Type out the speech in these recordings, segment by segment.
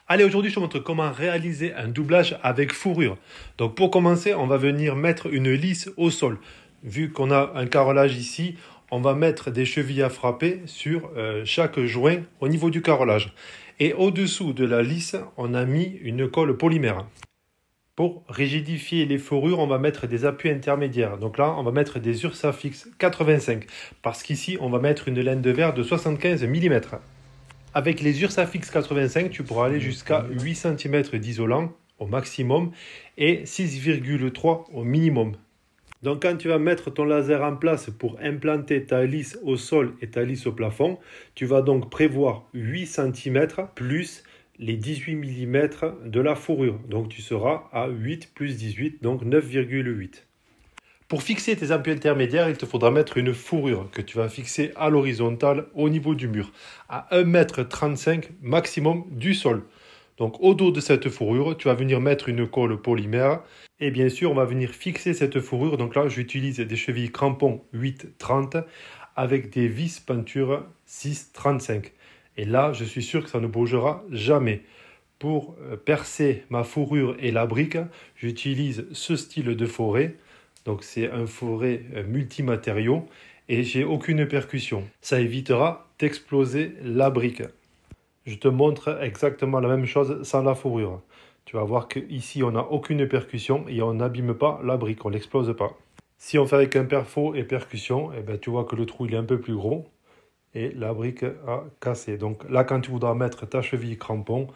Allez, aujourd'hui, je te montre comment réaliser un doublage avec fourrure. Donc, pour commencer, on va venir mettre une lisse au sol. Vu qu'on a un carrelage ici, on va mettre des chevilles à frapper sur chaque joint au niveau du carrelage. Et au-dessous de la lisse, on a mis une colle polymère. Pour rigidifier les fourrures, on va mettre des appuis intermédiaires. Donc là, on va mettre des Ursafix 85. Parce qu'ici, on va mettre une laine de verre de 75 mm. Avec les Ursafix 85, tu pourras aller jusqu'à 8 cm d'isolant au maximum et 6,3 au minimum. Donc quand tu vas mettre ton laser en place pour implanter ta lisse au sol et ta lisse au plafond, tu vas donc prévoir 8 cm plus les 18 mm de la fourrure. Donc tu seras à 8 plus 18, donc 9,8. Pour fixer tes appuis intermédiaires, il te faudra mettre une fourrure que tu vas fixer à l'horizontale au niveau du mur, à 1,35 m maximum du sol. Donc au dos de cette fourrure, tu vas venir mettre une colle polymère et bien sûr on va venir fixer cette fourrure. Donc là j'utilise des chevilles crampons 8,30 avec des vis peinture 6,35. Et là je suis sûr que ça ne bougera jamais. Pour percer ma fourrure et la brique, j'utilise ce style de forêt. Donc c'est un forêt multimatériaux et j'ai aucune percussion. Ça évitera d'exploser la brique. Je te montre exactement la même chose sans la fourrure. Tu vas voir qu'ici on n'a aucune percussion et on n'abîme pas la brique, on ne l'explose pas. Si on fait avec un perfo et percussion, eh ben, tu vois que le trou il est un peu plus gros et la brique a cassé. Donc là quand tu voudras mettre ta cheville crampon,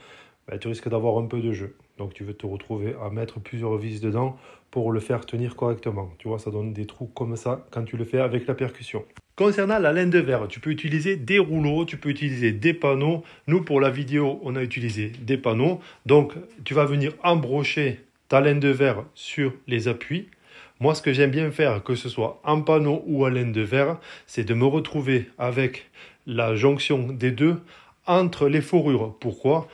ben, tu risques d'avoir un peu de jeu. Donc tu veux te retrouver à mettre plusieurs vis dedans pour le faire tenir correctement. Tu vois, ça donne des trous comme ça quand tu le fais avec la percussion. Concernant la laine de verre, tu peux utiliser des rouleaux, tu peux utiliser des panneaux. Nous, pour la vidéo, on a utilisé des panneaux. Donc, tu vas venir embrocher ta laine de verre sur les appuis. Moi, ce que j'aime bien faire, que ce soit en panneau ou en laine de verre, c'est de me retrouver avec la jonction des deux entre les fourrures. Pourquoi?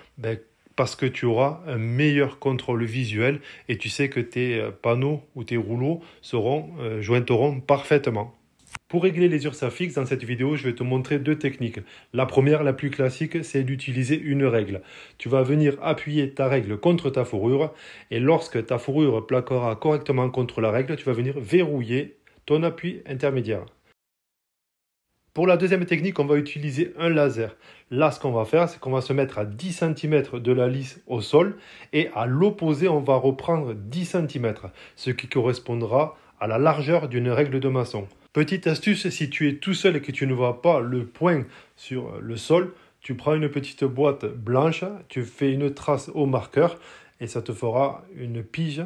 Parce que tu auras un meilleur contrôle visuel et tu sais que tes panneaux ou tes rouleaux jointeront parfaitement. Pour régler les Ursafix, dans cette vidéo, je vais te montrer deux techniques. La première, la plus classique, c'est d'utiliser une règle. Tu vas venir appuyer ta règle contre ta fourrure et lorsque ta fourrure plaquera correctement contre la règle, tu vas venir verrouiller ton appui intermédiaire. Pour la deuxième technique, on va utiliser un laser. Là, ce qu'on va faire, c'est qu'on va se mettre à 10 cm de la lisse au sol et à l'opposé, on va reprendre 10 cm, ce qui correspondra à la largeur d'une règle de maçon. Petite astuce, si tu es tout seul et que tu ne vois pas le point sur le sol, tu prends une petite boîte blanche, tu fais une trace au marqueur et ça te fera une pige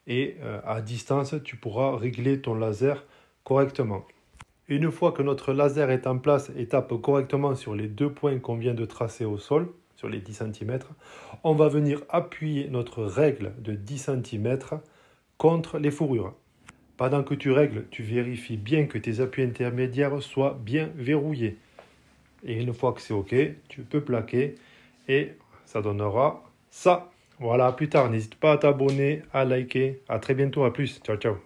et à distance, tu pourras régler ton laser correctement. Une fois que notre laser est en place et tape correctement sur les deux points qu'on vient de tracer au sol, sur les 10 cm, on va venir appuyer notre règle de 10 cm contre les fourrures. Pendant que tu règles, tu vérifies bien que tes appuis intermédiaires soient bien verrouillés. Et une fois que c'est OK, tu peux plaquer et ça donnera ça. Voilà, à plus tard. N'hésite pas à t'abonner, à liker. À très bientôt, à plus. Ciao, ciao.